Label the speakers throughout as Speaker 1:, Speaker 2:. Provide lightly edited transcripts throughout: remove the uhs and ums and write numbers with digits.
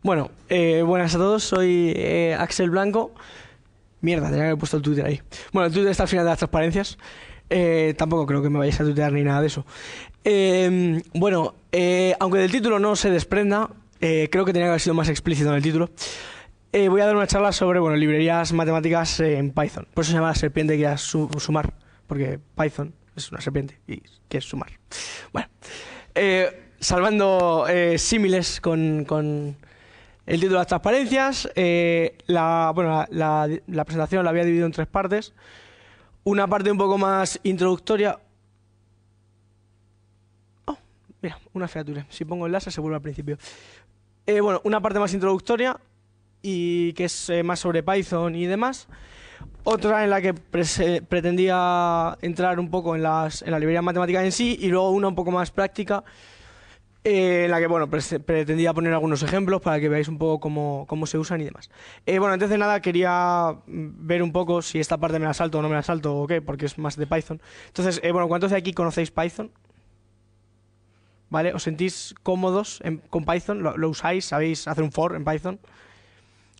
Speaker 1: Bueno, buenas a todos, soy Axel Blanco. Mierda, tenía que haber puesto el Twitter ahí. Bueno, el Twitter está al final de las transparencias. Tampoco creo que me vayáis a tuitear ni nada de eso. Aunque del título no se desprenda, creo que tenía que haber sido más explícito en el título. Voy a dar una charla sobre librerías matemáticas en Python. Por eso se llama la serpiente que es sumar, porque Python es una serpiente y que es sumar. Bueno, salvando símiles con el título de las transparencias, la presentación la había dividido en tres partes. Una parte un poco más introductoria. Oh, mira, una feature. Si pongo el láser se vuelve al principio. Una parte más introductoria y que es más sobre Python y demás. Otra en la que pretendía entrar un poco en la librería matemática en sí, y luego una un poco más práctica, en la que pretendía poner algunos ejemplos para que veáis un poco cómo se usan y demás. Antes de nada quería ver un poco si esta parte me la salto o no me la salto o qué, porque es más de Python. Entonces, ¿cuántos de aquí conocéis Python? ¿Vale? ¿Os sentís cómodos con Python? ¿Lo usáis? ¿Sabéis hacer un for en Python?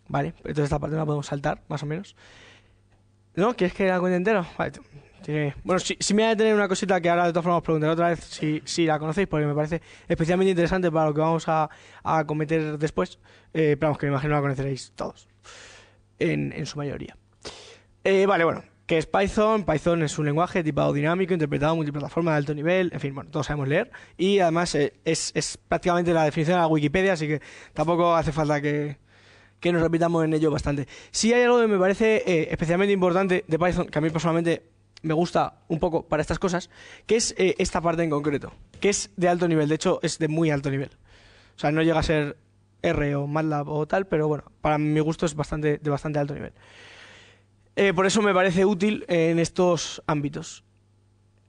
Speaker 1: Vale, entonces esta parte la podemos saltar, más o menos. ¿No? ¿Quieres que la cuente entera? Vale. Bueno, sí me voy a detener una cosita que ahora de todas formas os preguntaré otra vez si la conocéis, porque me parece especialmente interesante para lo que vamos a cometer después. Pero vamos, que me imagino la conoceréis todos, en su mayoría. ¿Qué es Python? Python es un lenguaje tipado dinámico, interpretado, multiplataforma de alto nivel, en fin, todos sabemos leer. Y además es prácticamente la definición de la Wikipedia, así que tampoco hace falta que nos repitamos en ello bastante. Sí hay algo que me parece especialmente importante de Python, que a mí personalmente me gusta un poco para estas cosas, que es esta parte en concreto, que es de alto nivel. De hecho, es de muy alto nivel. O sea, no llega a ser R o MATLAB o tal, pero bueno, para mi gusto es de bastante alto nivel. Por eso me parece útil en estos ámbitos.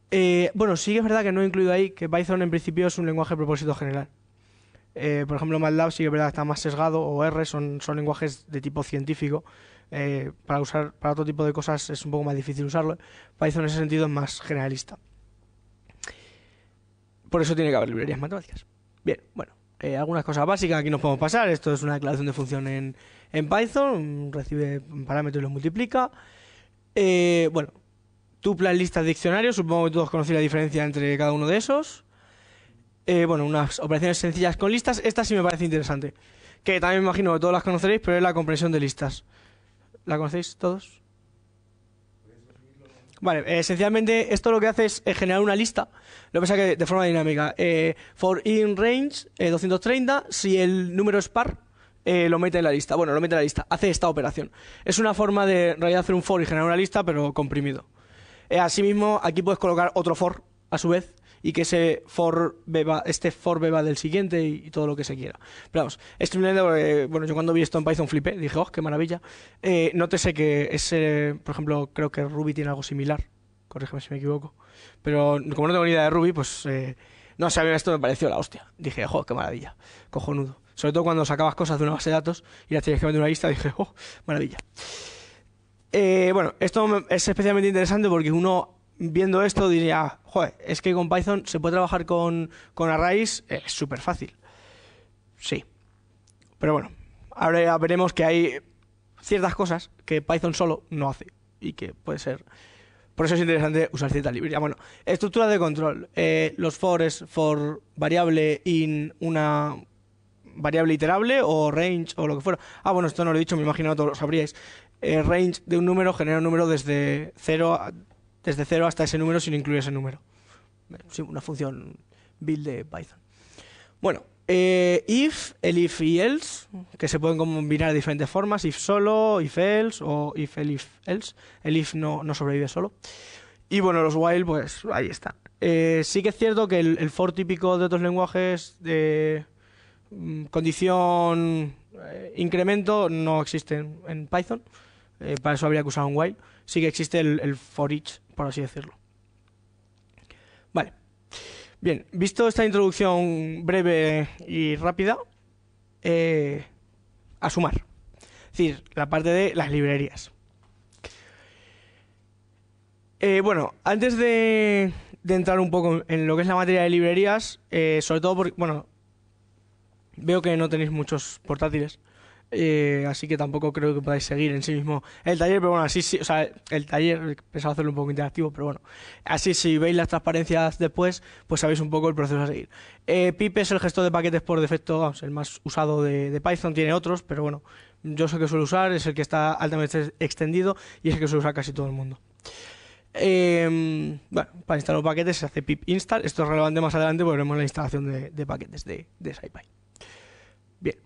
Speaker 1: Sí que es verdad que no he incluido ahí que Python en principio es un lenguaje de propósito general. Por ejemplo, MATLAB sí que es verdad que está más sesgado, o R son lenguajes de tipo científico. Para otro tipo de cosas es un poco más difícil usarlo. Python en ese sentido es más generalista. Por eso tiene que haber librerías matemáticas. Bien, algunas cosas básicas aquí nos podemos pasar. Esto es una declaración de función en Python. Recibe un parámetro y los multiplica. Tuplas, listas, diccionarios. Supongo que todos conocéis la diferencia entre cada uno de esos. Unas operaciones sencillas con listas. Esta sí me parece interesante, que también me imagino que todos las conoceréis, pero es la comprensión de listas. ¿La conocéis todos? Vale, esencialmente esto lo que hace es generar una lista. Lo que pasa es que de forma dinámica. For in range 230, si el número es par, lo mete en la lista. Bueno, lo mete en la lista. Hace esta operación. Es una forma de en realidad hacer un for y generar una lista, pero comprimido. Asimismo, aquí puedes colocar otro for a su vez, y que ese for beba del siguiente y todo lo que se quiera. Pero vamos, es simplemente porque, yo cuando vi esto en Python flipé, dije, oh, qué maravilla. Nótese que por ejemplo, creo que Ruby tiene algo similar, corrígeme si me equivoco, pero como no tengo ni idea de Ruby, pues no sé, a mí esto me pareció la hostia. Dije, oh, qué maravilla, cojonudo. Sobre todo cuando sacabas cosas de una base de datos y las tenías que meter en una lista, dije, oh, maravilla. Esto es especialmente interesante porque uno, viendo esto, diría, joder, es que con Python se puede trabajar con arrays, es súper fácil. Sí. Pero bueno, ahora veremos que hay ciertas cosas que Python solo no hace y que puede ser. Por eso es interesante usar cierta librería. Estructura de control. Los for es for variable in una variable iterable o range o lo que fuera. Esto no lo he dicho, me imagino que todos lo sabríais. Range de un número genera un número desde 0 hasta ese número sin incluir ese número. Sí, una función build de Python. El if y else, que se pueden combinar de diferentes formas. If solo, if else o if else. El if no sobrevive solo. Y los while, pues ahí está. Sí que es cierto que el for típico de otros lenguajes de condición incremento no existe en Python. Para eso habría que usar un while. Sí que existe el for each, por así decirlo. Vale. Bien, visto esta introducción breve y rápida, a sumar. Es decir, la parte de las librerías. Antes de entrar un poco en lo que es la materia de librerías, sobre todo porque, Veo que no tenéis muchos portátiles, así que tampoco creo que podáis seguir en sí mismo el taller, pero bueno, así sí, o sea, el taller pensaba hacerlo un poco interactivo, pero bueno, así si veis las transparencias después, pues sabéis un poco el proceso a seguir. Pip es el gestor de paquetes por defecto, vamos, el más usado de Python, tiene otros, pero bueno, yo sé que suelo usar, es el que está altamente extendido y es el que suele usar casi todo el mundo. Bueno, para instalar los paquetes se hace pip install. Esto es relevante más adelante porque veremos la instalación de paquetes de SciPy. Bien,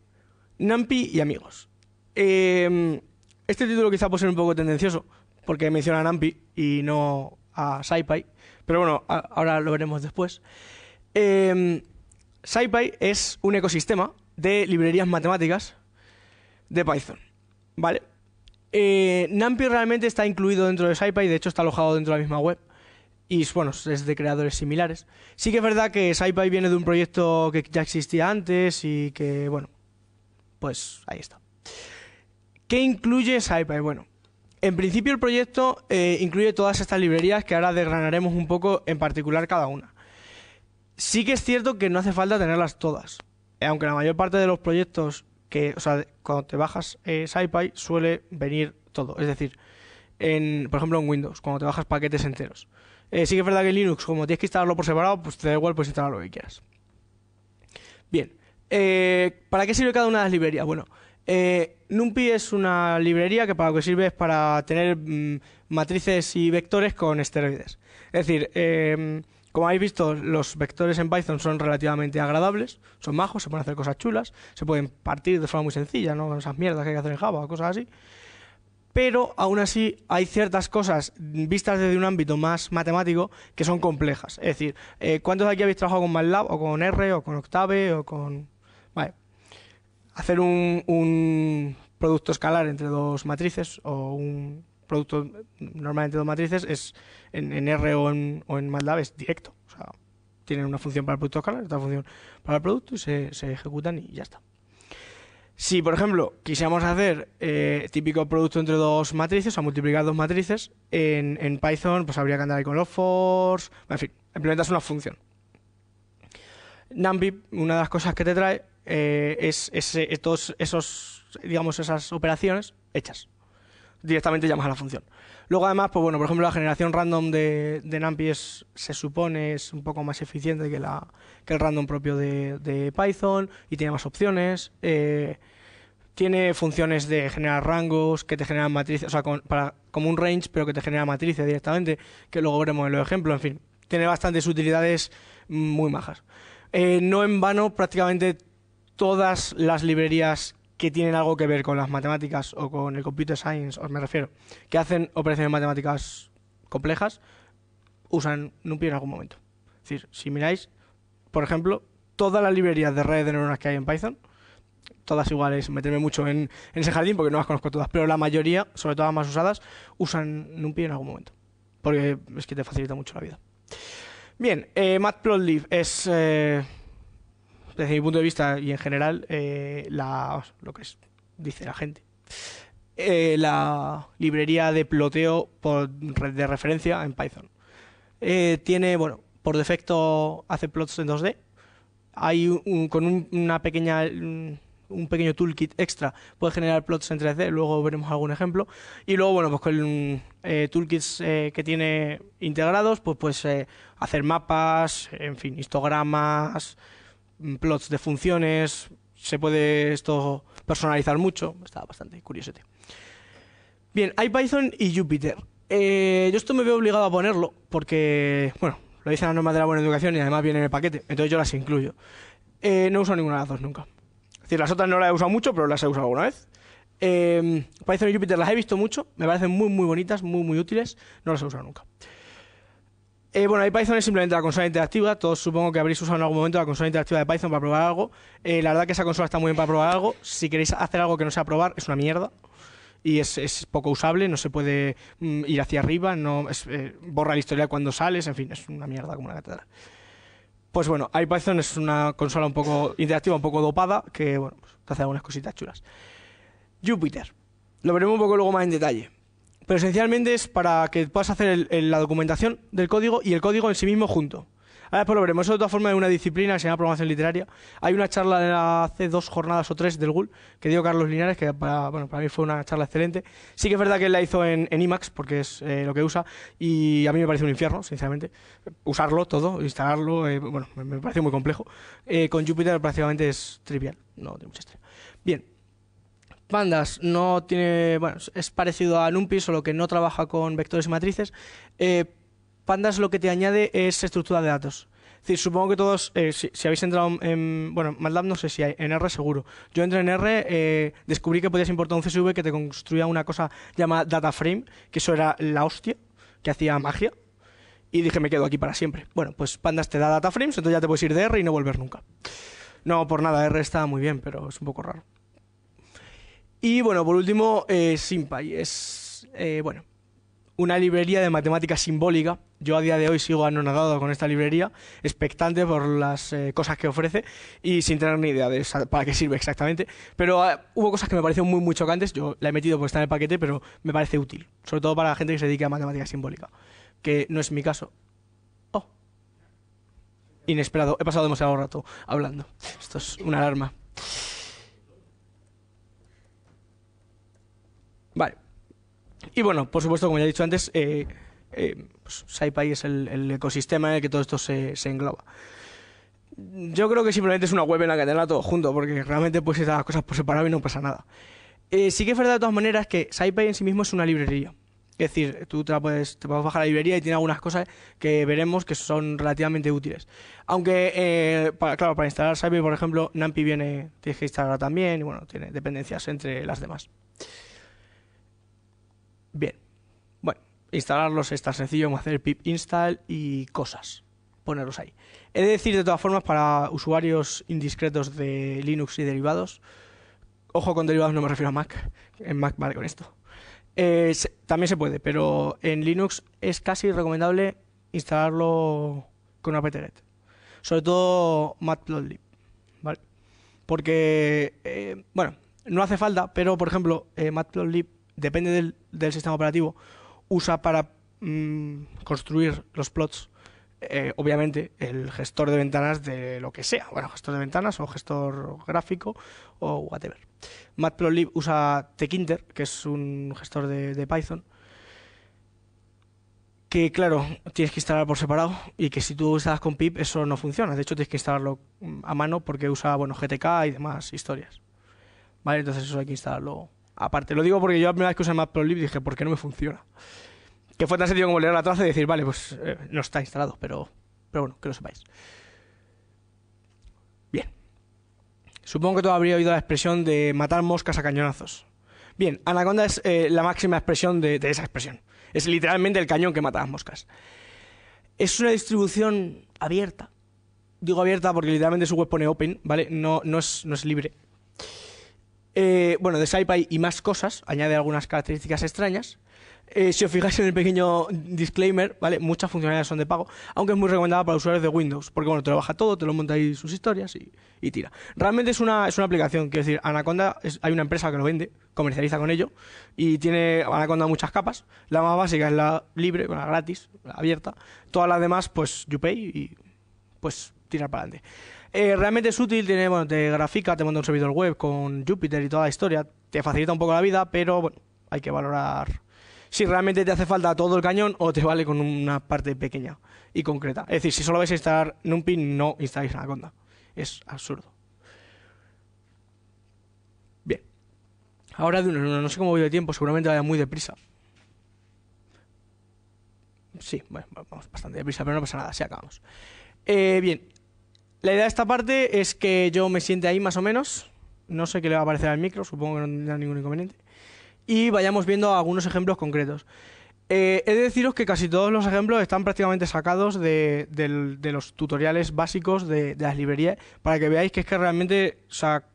Speaker 1: NumPy y amigos. Este título quizá puede ser un poco tendencioso porque menciona a NumPy y no a SciPy, pero bueno, ahora lo veremos después. SciPy es un ecosistema de librerías matemáticas de Python, ¿vale? NumPy realmente está incluido dentro de SciPy, de hecho está alojado dentro de la misma web y bueno, es de creadores similares. Sí que es verdad que SciPy viene de un proyecto que ya existía antes y que, bueno, pues ahí está. ¿Qué incluye SciPy? Bueno, en principio el proyecto incluye todas estas librerías que ahora desgranaremos un poco en particular cada una. Sí que es cierto que no hace falta tenerlas todas, aunque la mayor parte de los proyectos o sea, cuando te bajas SciPy suele venir todo, es decir, por ejemplo en Windows, cuando te bajas paquetes enteros. Sí que es verdad que en Linux, como tienes que instalarlo por separado, pues te da igual, puedes instalar lo que quieras. Bien, ¿para qué sirve cada una de las librerías? Bueno, NumPy es una librería que para lo que sirve es para tener matrices y vectores con esteroides. Es decir, como habéis visto, los vectores en Python son relativamente agradables, son majos, se pueden hacer cosas chulas, se pueden partir de forma muy sencilla, ¿no? Con esas mierdas que hay que hacer en Java o cosas así. Pero aún así hay ciertas cosas vistas desde un ámbito más matemático que son complejas. Es decir, ¿cuántos de aquí habéis trabajado con MATLAB o con R o con Octave o con... Vale. Hacer un producto escalar entre dos matrices o un producto normalmente dos matrices es en R o en MATLAB es directo. O sea, tienen una función para el producto escalar, otra función para el producto y se ejecutan y ya está. Si, por ejemplo, quisiéramos hacer típico producto entre dos matrices, o sea, multiplicar dos matrices, en Python pues habría que andar ahí con los fors, en fin, implementas una función. NumPy, una de las cosas que te trae es todos esas operaciones hechas. Directamente llamas a la función. Luego además, pues bueno, por ejemplo, la generación random de NumPy se supone es un poco más eficiente que el random propio de Python y tiene más opciones. Tiene funciones de generar rangos, que te generan matrices, o sea, como un range, pero que te genera matrices directamente, que luego veremos en los ejemplos, en fin. Tiene bastantes utilidades muy majas. No en vano, prácticamente todas las librerías que tienen algo que ver con las matemáticas o con el computer science, os me refiero, que hacen operaciones matemáticas complejas, usan NumPy en algún momento. Es decir, si miráis, por ejemplo, todas las librerías de redes de neuronas que hay en Python, todas iguales, meterme mucho en ese jardín porque no las conozco todas, pero la mayoría, sobre todo las más usadas, usan NumPy en algún momento, porque es que te facilita mucho la vida. Bien, Matplotlib es... desde mi punto de vista y en general, lo que dice la gente, la librería de ploteo de referencia en Python. Tiene, bueno, por defecto hace plots en 2D. Hay un pequeño toolkit extra, puede generar plots en 3D, luego veremos algún ejemplo. Y luego, bueno, pues con toolkits que tiene integrados, pues puedes hacer mapas, en fin, histogramas, plots de funciones, se puede esto personalizar mucho, está bastante curiosete. Bien, IPython y Jupyter. Yo esto me veo obligado a ponerlo porque, bueno, lo dicen las normas de la buena educación y además viene en el paquete, entonces yo las incluyo. No uso ninguna de las dos nunca. Es decir, las otras no las he usado mucho, pero las he usado alguna vez. Python y Jupyter las he visto mucho, me parecen muy muy bonitas, muy muy útiles, no las he usado nunca. Bueno, IPython es simplemente la consola interactiva. Todos supongo que habréis usado en algún momento la consola interactiva de Python para probar algo. La verdad que esa consola está muy bien para probar algo. Si queréis hacer algo que no sea probar, es una mierda. Y es poco usable, no se puede ir hacia arriba, borra el historial cuando sales, en fin, es una mierda como una catedral. Pues bueno, IPython es una consola un poco interactiva, un poco dopada, que bueno, pues, te hace algunas cositas chulas. Jupyter, lo veremos un poco luego más en detalle. Pero esencialmente es para que puedas hacer la documentación del código y el código en sí mismo junto. Ahora después lo veremos. Eso de todas formas es una disciplina que se llama programación literaria. Hay una charla hace 2 jornadas o 3 del GUL que dio Carlos Linares, que para mí fue una charla excelente. Sí que es verdad que él la hizo en Emacs, porque es lo que usa, y a mí me parece un infierno, sinceramente. Usarlo todo, instalarlo, me parece muy complejo. Con Jupyter prácticamente es trivial, no tiene mucha historia. Bien. Pandas no tiene, es parecido a NumPy, solo que no trabaja con vectores y matrices. Pandas lo que te añade es estructura de datos. Es decir, supongo que todos, si habéis entrado en MATLAB, no sé si hay, en R seguro. Yo entré en R, descubrí que podías importar un CSV que te construía una cosa llamada DataFrame, que eso era la hostia, que hacía magia. Y dije, me quedo aquí para siempre. Bueno, pues Pandas te da DataFrames, entonces ya te puedes ir de R y no volver nunca. No, por nada, R está muy bien, pero es un poco raro. Y bueno, por último, SymPy es una librería de matemática simbólica. Yo a día de hoy sigo anonadado con esta librería, expectante por las cosas que ofrece y sin tener ni idea de para qué sirve exactamente. Pero hubo cosas que me parecieron muy chocantes. Yo la he metido porque está en el paquete, pero me parece útil, sobre todo para la gente que se dedique a matemática simbólica, que no es mi caso. Oh, inesperado, he pasado demasiado rato hablando. Esto es una alarma. Vale. Y bueno, por supuesto, como ya he dicho antes, pues SciPy es el ecosistema en el que todo esto se engloba. Yo creo que simplemente es una web en la que tenerla todo junto, porque realmente puedes hacer las cosas por separado y no pasa nada. Sí que es verdad de todas maneras que SciPy en sí mismo es una librería. Es decir, tú te puedes bajar la librería y tiene algunas cosas que veremos que son relativamente útiles. Aunque, para instalar SciPy, por ejemplo, NumPy tienes que instalarla también y bueno, tiene dependencias entre las demás. Bien, bueno, instalarlos es tan sencillo como hacer pip install y cosas, ponerlos ahí. He de decir de todas formas para usuarios indiscretos de Linux y derivados, ojo con derivados no me refiero a Mac, en Mac vale con esto. También se puede, pero en Linux es casi recomendable instalarlo con apt-get, sobre todo matplotlib, ¿vale? Porque, no hace falta, pero por ejemplo, matplotlib depende del sistema operativo, usa para construir los plots, obviamente, el gestor de ventanas de lo que sea. Bueno, gestor de ventanas o gestor gráfico o whatever. Matplotlib usa tkinter, que es un gestor de Python, que claro, tienes que instalar por separado y que si tú instalas con pip eso no funciona. De hecho, tienes que instalarlo a mano porque usa, GTK y demás historias. ¿Vale? Entonces eso hay que instalarlo aparte. Lo digo porque yo la primera vez que usé Matplotlib dije, ¿por qué no me funciona? Que fue tan sencillo como leer la traza y decir, vale, pues no está instalado, pero bueno, que lo sepáis. Bien. Supongo que todo habría oído la expresión de matar moscas a cañonazos. Bien, Anaconda es la máxima expresión de esa expresión. Es literalmente el cañón que mata a las moscas. Es una distribución abierta. Digo abierta porque literalmente su web pone open, ¿vale? No es libre. De SciPy y más cosas, añade algunas características extrañas. Si os fijáis en el pequeño disclaimer, ¿vale? Muchas funcionalidades son de pago, aunque es muy recomendada para usuarios de Windows, porque te lo baja todo, te lo monta ahí sus historias y tira. Realmente es una aplicación, quiero decir, Anaconda, hay una empresa que lo vende, comercializa con ello, y tiene Anaconda muchas capas. La más básica es la libre, la gratis, la abierta. Todas las demás, pues, you pay y pues tirar para adelante. Realmente es útil, te grafica, te monta un servidor web con Jupyter y toda la historia, te facilita un poco la vida, pero bueno, hay que valorar si realmente te hace falta todo el cañón o te vale con una parte pequeña y concreta. Es decir, si solo vais a instalar NumPy, no instaléis Anaconda. Es absurdo. Bien. Ahora no sé cómo voy de tiempo, seguramente vaya muy deprisa. Sí, bueno, vamos bastante deprisa, pero no pasa nada, así acabamos. Bien. La idea de esta parte es que yo me siente ahí más o menos. No sé qué le va a aparecer al micro, supongo que no tendrá ningún inconveniente. Y vayamos viendo algunos ejemplos concretos. He de deciros que casi todos los ejemplos están prácticamente sacados de los tutoriales básicos de las librerías, para que veáis que es que realmente,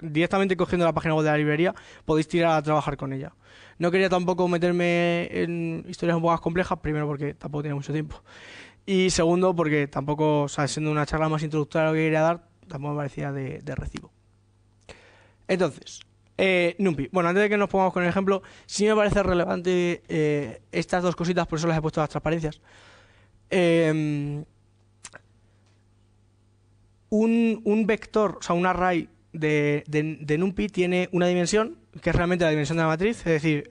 Speaker 1: directamente cogiendo la página web de la librería, podéis tirar a trabajar con ella. No quería tampoco meterme en historias un poco más complejas, primero porque tampoco tenía mucho tiempo. Y segundo, porque tampoco, siendo una charla más introductoria a lo que quería dar, tampoco me parecía de recibo. Entonces, NumPy. Bueno, antes de que nos pongamos con el ejemplo, sí me parece relevante estas dos cositas, por eso las he puesto las transparencias. un vector, o sea, un array de NumPy tiene una dimensión, que es realmente la dimensión de la matriz. Es decir,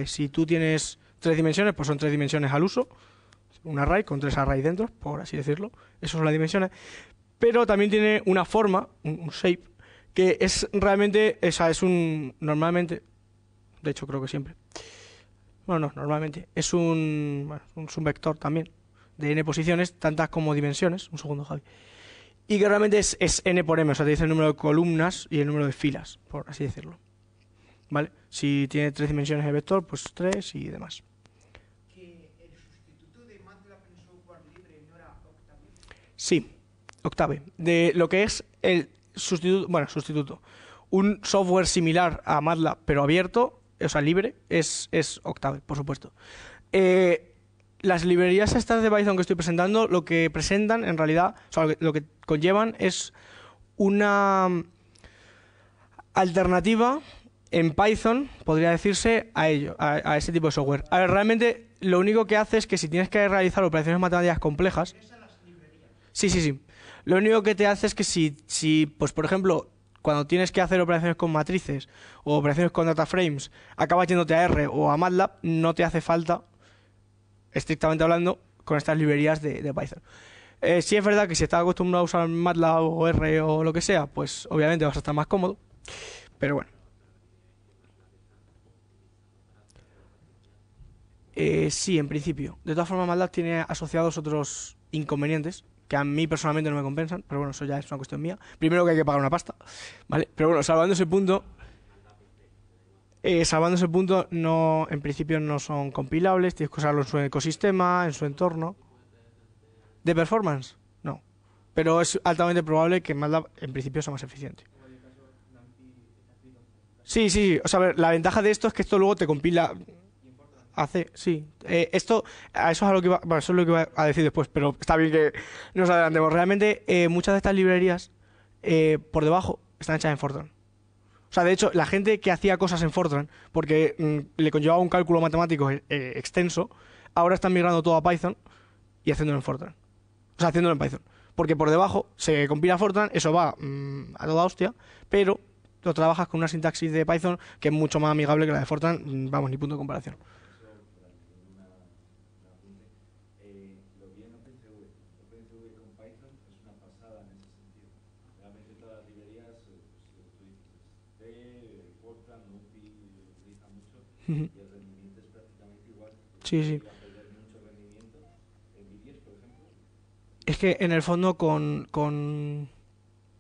Speaker 1: si tú tienes 3 dimensiones, pues son 3 dimensiones al uso. Un array con 3 arrays dentro, por así decirlo. Esas son las dimensiones. Pero también tiene una forma, un shape, que es realmente, esa es normalmente, de hecho creo que siempre, bueno, no, normalmente, es un vector también, de n posiciones, tantas como dimensiones. Un segundo, Javi. Y que realmente es n por m, o sea, te dice el número de columnas y el número de filas, por así decirlo. ¿Vale? Si tiene 3 dimensiones el vector, pues 3 y demás.
Speaker 2: ¿Que el sustituto de MATLAB en software libre no era Octave?
Speaker 1: Sí, Octave. De lo que es el sustituto. Un software similar a MATLAB, pero abierto, o sea, libre, es Octave, por supuesto. Las librerías estas de Python que estoy presentando, lo que presentan en realidad, o sea, lo que conllevan es una alternativa en Python, podría decirse, a ello, a ese tipo de software. A ver, realmente lo único que hace es que si tienes que realizar operaciones matemáticas complejas, sí. Lo único que te hace es que si pues por ejemplo, cuando tienes que hacer operaciones con matrices o operaciones con data frames, acabas yéndote a R o a MATLAB, no te hace falta, estrictamente hablando, con estas librerías de Python. Sí es verdad que si estás acostumbrado a usar MATLAB o R o lo que sea, pues obviamente vas a estar más cómodo, pero bueno. Sí, en principio. De todas formas, MATLAB tiene asociados otros inconvenientes que a mí personalmente no me compensan, pero bueno, eso ya es una cuestión mía. Primero que hay que pagar una pasta, ¿vale? Pero bueno, salvando ese punto, no, en principio no son compilables, tienes que usarlo en su ecosistema, en su entorno. ¿De performance? No. Pero es altamente probable que MATLAB en principio sea más eficiente. Sí. O sea, a ver, la ventaja de esto es que esto luego te compila. Sí. Eso es a lo que eso es lo que iba a decir después, pero está bien que nos adelantemos. Realmente, muchas de estas librerías por debajo están hechas en Fortran. O sea, de hecho, la gente que hacía cosas en Fortran, porque le conllevaba un cálculo matemático extenso, ahora están migrando todo a Python y haciéndolo en Fortran. O sea, haciéndolo en Python. Porque por debajo se compila Fortran, eso va a toda hostia, pero lo trabajas con una sintaxis de Python que es mucho más amigable que la de Fortran, vamos, ni punto de comparación. Sí. Es que en el fondo con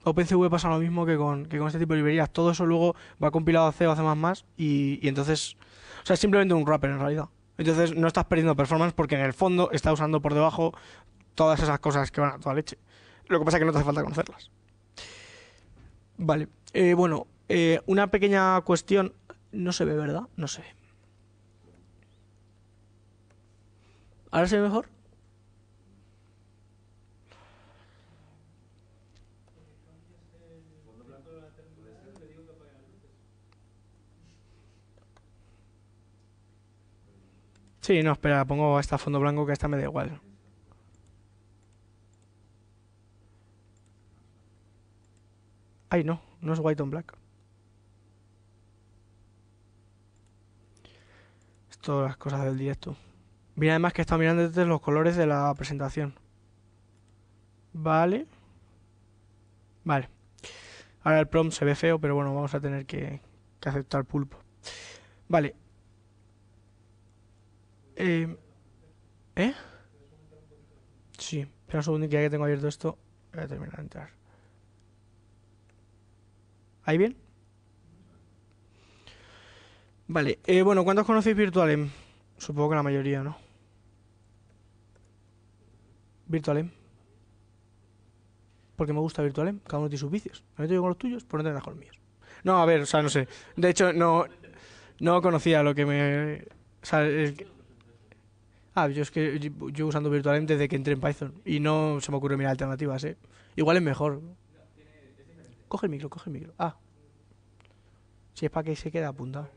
Speaker 1: OpenCV pasa lo mismo que con este tipo de librerías. Todo eso luego va compilado a C o a C++ y entonces... O sea, es simplemente un wrapper en realidad. Entonces no estás perdiendo performance porque en el fondo está usando por debajo todas esas cosas que van a toda leche. Lo que pasa es que no te hace falta conocerlas. Vale. Bueno, una pequeña cuestión. No se ve, ¿verdad? No se ve. ¿Ahora se ve mejor? Sí, no, espera, pongo esta fondo blanco que esta me da igual. Ay, no es white on black. Esto las cosas del directo. Mira además que está mirando desde los colores de la presentación. Vale. Ahora el prompt se ve feo, pero bueno, vamos a tener que aceptar pulpo. Vale. ¿Eh? Sí, espera un segundo que tengo abierto esto. Voy a terminar de entrar. ¿Ahí bien? Vale, bueno, ¿cuántos conocéis Virtualem? Supongo que la mayoría, ¿no? Virtualem. Porque me gusta Virtualem, cada uno tiene sus vicios. Me meto yo con los tuyos, por no tener con los míos. No, a ver, o sea, no sé. De hecho, no conocía lo que me... O sea, yo es que yo usando Virtualem desde que entré en Python y no se me ocurre mirar alternativas, ¿eh? Igual es mejor. Coge el micro. Si es para que se quede apuntado.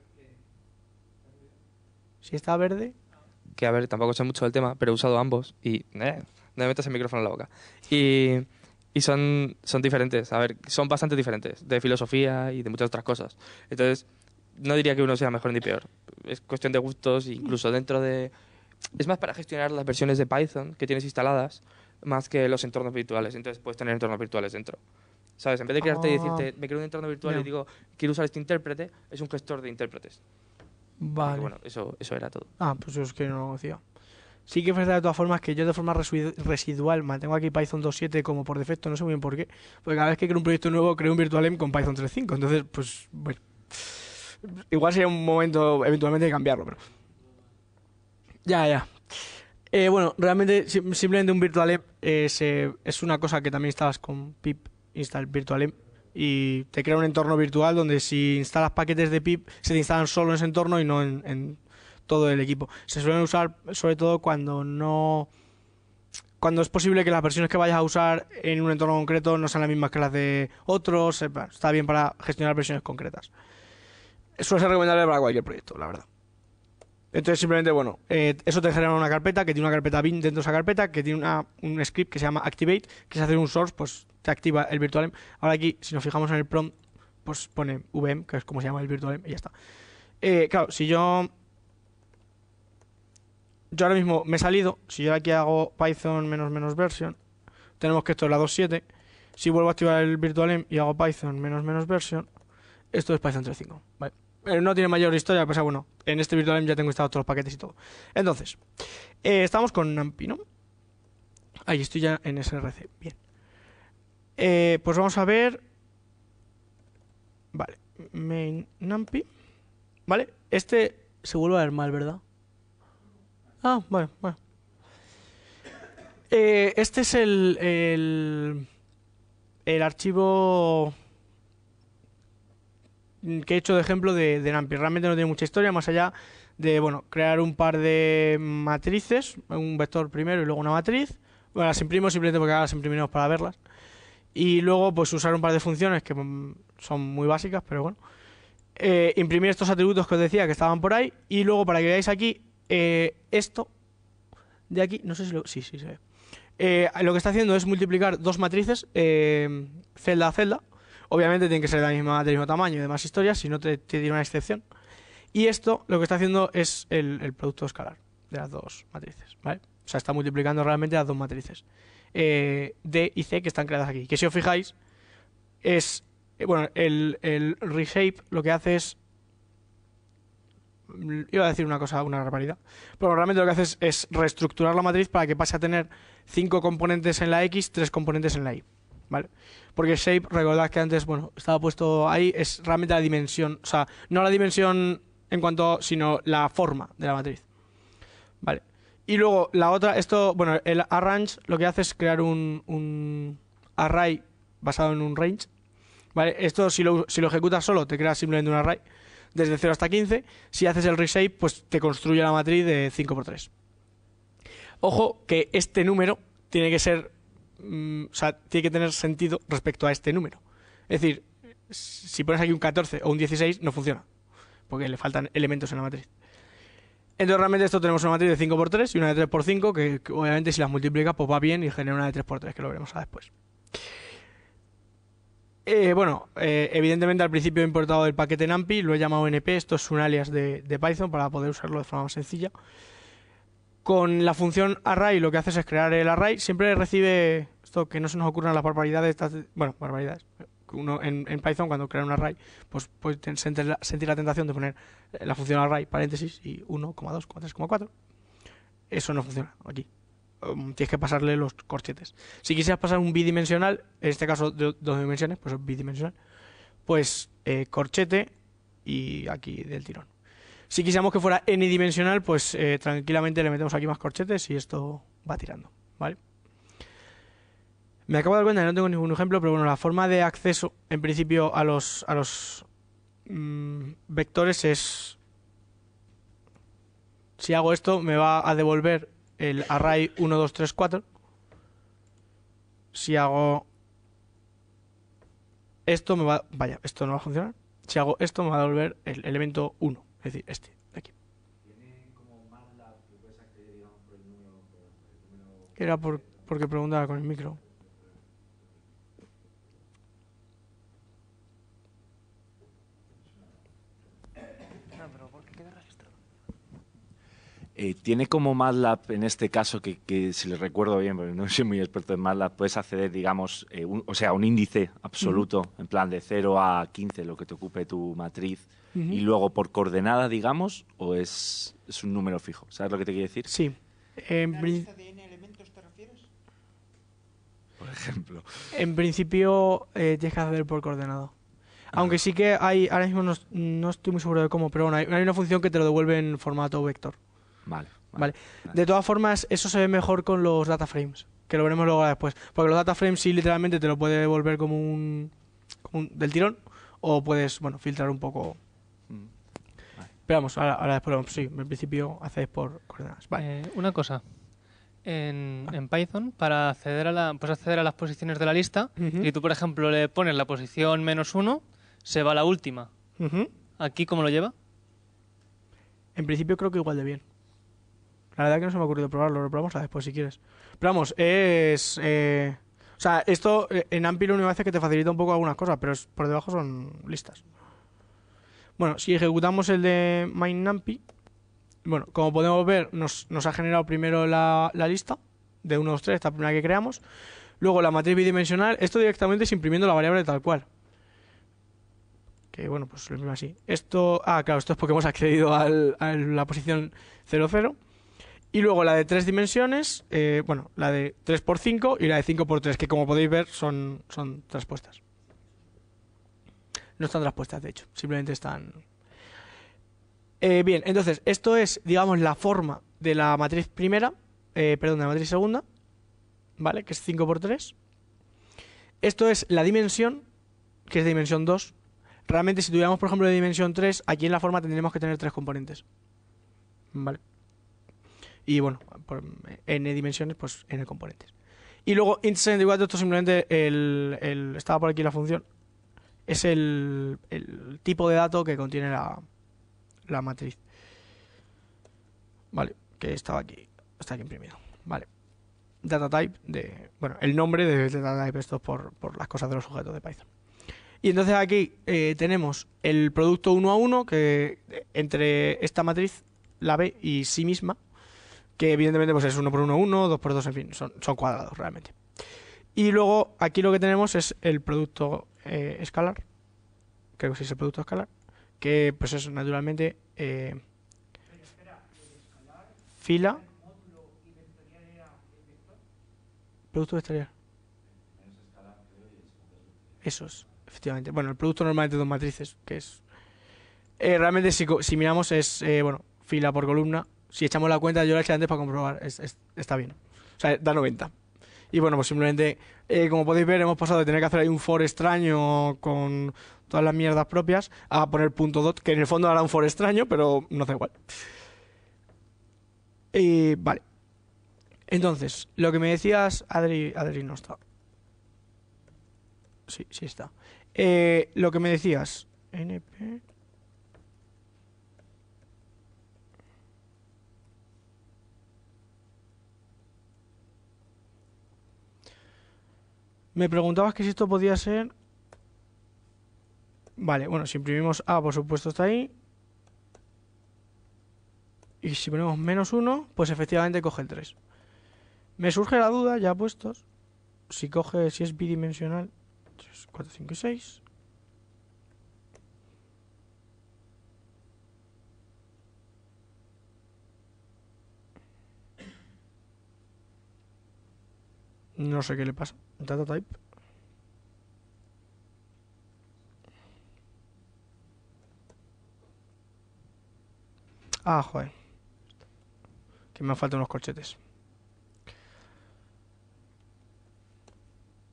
Speaker 1: Si está verde...
Speaker 3: Que, a ver, tampoco sé mucho del tema, pero he usado ambos y... no me metas el micrófono en la boca. Y Y son diferentes, a ver, son bastante diferentes, de filosofía y de muchas otras cosas. Entonces, no diría que uno sea mejor ni peor. Es cuestión de gustos, incluso dentro de... Es más para gestionar las versiones de Python que tienes instaladas, más que los entornos virtuales. Entonces, puedes tener entornos virtuales dentro. ¿Sabes? En vez de crearte y
Speaker 1: Ah,
Speaker 3: decirte, me creo un entorno virtual
Speaker 1: ya.
Speaker 3: y digo, quiero usar este intérprete, es un gestor de intérpretes. Así que
Speaker 1: Vale.
Speaker 3: bueno, eso era todo.
Speaker 1: Ah, pues eso es que no lo conocía. Sí que es verdad de todas formas que yo de forma residual mantengo aquí Python 2.7 como por defecto, no sé muy bien por qué. Porque cada vez que creo un proyecto nuevo creo un virtualenv con Python 3.5. Entonces, pues, bueno. Igual sería un momento eventualmente de cambiarlo, pero... Ya. Bueno, realmente simplemente un virtualenv es una cosa que también instalas con pip install virtualenv y te crea un entorno virtual donde si instalas paquetes de pip se te instalan solo en ese entorno y no en todo el equipo. Se suelen usar sobre todo cuando es posible que las versiones que vayas a usar en un entorno concreto no sean las mismas que las de otros. Bueno, está bien para gestionar versiones concretas. Suele ser recomendable para cualquier proyecto, la verdad. Entonces simplemente, bueno, eso te genera una carpeta que tiene una carpeta bin dentro de esa carpeta que tiene un script que se llama activate, que si haces un source, pues te activa el virtualenv. Ahora aquí, si nos fijamos en el prompt, pues pone VM, que es como se llama el virtualenv, y ya está. Claro, si yo ahora mismo me he salido, si yo aquí hago Python menos version, tenemos que esto es la 2.7. Si vuelvo a activar el virtualenv y hago Python menos version, esto es Python 3.5, ¿vale? No tiene mayor historia, pues bueno, en este virtualenv ya tengo instalados todos los paquetes y todo. Entonces, estamos con NumPy, ¿no? Ahí estoy ya en SRC, bien. Pues vamos a ver. Vale, main NumPy. Vale, este se vuelve a ver mal, ¿verdad? Ah, bueno. Este es el archivo que he hecho de ejemplo de NumPy. Realmente no tiene mucha historia, más allá de, bueno, crear un par de matrices, un vector primero y luego una matriz. Bueno, las imprimo simplemente porque ahora las imprimimos para verlas. Y luego, pues usar un par de funciones que son muy básicas, pero bueno. Imprimir estos atributos que os decía que estaban por ahí. Y luego, para que veáis aquí, esto de aquí, no sé si sí se ve. Lo que está haciendo es multiplicar dos matrices, celda a celda. Obviamente tienen que ser del mismo tamaño y demás historias, si no te tiene una excepción. Y esto lo que está haciendo es el producto escalar de las dos matrices, ¿vale? O sea, está multiplicando realmente las dos matrices. D y C que están creadas aquí. Que si os fijáis, es... bueno, el reshape lo que hace es... Iba a decir una cosa, una barbaridad. Pero realmente lo que hace es reestructurar la matriz para que pase a tener 5 componentes en la X, 3 componentes en la Y. ¿Vale? Porque shape, recordad que antes, bueno, estaba puesto ahí, es realmente la dimensión, o sea, no la dimensión en cuanto, sino la forma de la matriz. Vale. Y luego la otra, esto, bueno, el arrange lo que hace es crear un array basado en un range. Vale, esto si lo ejecutas solo te crea simplemente un array desde 0 hasta 15. Si haces el reshape, pues te construye la matriz de 5×3. Ojo que este número tiene que ser, o sea, tiene que tener sentido respecto a este número. Es decir, si pones aquí un 14 o un 16 no funciona, porque le faltan elementos en la matriz. Entonces realmente esto tenemos una matriz de 5×3 y una de 3×5 que obviamente si las multiplicas pues va bien y genera una de 3×3, que lo veremos después. Bueno, evidentemente al principio he importado el paquete NumPy, lo he llamado NP, esto es un alias de Python para poder usarlo de forma más sencilla. Con la función array lo que haces es crear el array, siempre recibe esto que no se nos ocurran las barbaridades, bueno, barbaridades. Uno en Python cuando crea un array, pues puede sentir la tentación de poner la función array, paréntesis, y 1, 2, 3, 4. Eso no funciona aquí. Tienes que pasarle los corchetes. Si quisieras pasar un bidimensional, en este caso de 2 dimensiones, pues es bidimensional, pues corchete y aquí del tirón. Si quisiéramos que fuera n-dimensional, pues tranquilamente le metemos aquí más corchetes y esto va tirando, ¿vale? Me acabo de dar cuenta que no tengo ningún ejemplo, pero bueno, la forma de acceso, en principio, a los vectores es... Si hago esto, me va a devolver el array 1, 2, 3, 4. Si hago esto, me va... Vaya, esto no va a funcionar. Si hago esto, me va a devolver el elemento 1, es decir, este de aquí. Era porque preguntaba con el micro.
Speaker 4: Tiene como MATLAB en este caso, que si le recuerdo bien, porque no soy muy experto en MATLAB, puedes acceder, digamos, un índice absoluto, en plan de 0 a 15, lo que te ocupe tu matriz, y luego por coordenada, digamos, o es un número fijo. ¿Sabes lo que te quiero decir?
Speaker 1: Sí.
Speaker 2: ¿Una lista de n elementos te refieres?
Speaker 4: Por ejemplo.
Speaker 1: En principio tienes que hacer por coordenado. Aunque sí que hay, ahora mismo no estoy muy seguro de cómo, pero bueno, hay una función que te lo devuelve en formato vector.
Speaker 4: Vale.
Speaker 1: Vale. De todas formas, eso se ve mejor con los data frames, que lo veremos luego después. Porque los data frames sí literalmente te lo puede devolver como un del tirón, o puedes, bueno, filtrar un poco. Pero vamos, ahora después, sí, en principio hacéis por coordenadas. Vale.
Speaker 5: Una cosa. En Python, para acceder puedes acceder a las posiciones de la lista, y tú, por ejemplo, le pones la posición -1, se va a la última. ¿Aquí cómo lo lleva?
Speaker 1: En principio creo que igual de bien. La verdad que no se me ha ocurrido probarlo, lo probamos después si quieres. Pero vamos, es... o sea, esto en AMPI lo único que hace es que te facilita un poco algunas cosas, pero por debajo son listas. Bueno, si ejecutamos el de MindNumPy, bueno, como podemos ver, nos ha generado primero la lista de 1, 2, 3, esta primera que creamos. Luego la matriz bidimensional, esto directamente es imprimiendo la variable tal cual. Que bueno, pues lo imprime así. Esto, claro, esto es porque hemos accedido a la posición 0, 0. Y luego la de 3 dimensiones, bueno, la de 3×5 y la de 5×3, que como podéis ver son transpuestas. No están transpuestas, de hecho, simplemente están... bien, entonces, esto es, digamos, la forma de la matriz primera, perdón, de la matriz segunda, ¿vale? Que es 5×3. Esto es la dimensión, que es de dimensión 2. Realmente, si tuviéramos, por ejemplo, de dimensión 3, aquí en la forma tendríamos que tener 3 componentes. ¿Vale? Y bueno, por n dimensiones, pues n componentes. Y luego int64, esto simplemente estaba por aquí la función, es el tipo de dato que contiene la matriz. Vale, que está aquí imprimido. Vale. Data type bueno, el nombre de data type, esto es por las cosas de los sujetos de Python. Y entonces aquí tenemos el producto 1 a 1 que entre esta matriz, la B y sí misma, que evidentemente pues es 1 por 1, 1, 2 por 2, en fin, son cuadrados realmente. Y luego aquí lo que tenemos es el producto escalar, creo que sí es el producto escalar, que pues es naturalmente fila, producto vectorial. Eso es, efectivamente. Bueno, el producto normalmente de dos matrices, que es... realmente si miramos es, bueno, fila por columna. Si echamos la cuenta, yo la eché antes para comprobar, está bien. O sea, da 90. Y bueno, pues simplemente, como podéis ver, hemos pasado de tener que hacer ahí un for extraño con todas las mierdas propias a poner .dot, que en el fondo hará un for extraño, pero no da igual. Vale. Entonces, lo que me decías, Adri no está. Sí está. Lo que me decías, NP... Me preguntabas que si esto podía ser... Vale, bueno, si imprimimos A, por supuesto está ahí. Y si ponemos -1, pues efectivamente coge el 3. Me surge la duda, ya puestos, si es bidimensional, 3, 4, 5 y 6. No sé qué le pasa. Data type. Joder. Que me faltan unos corchetes.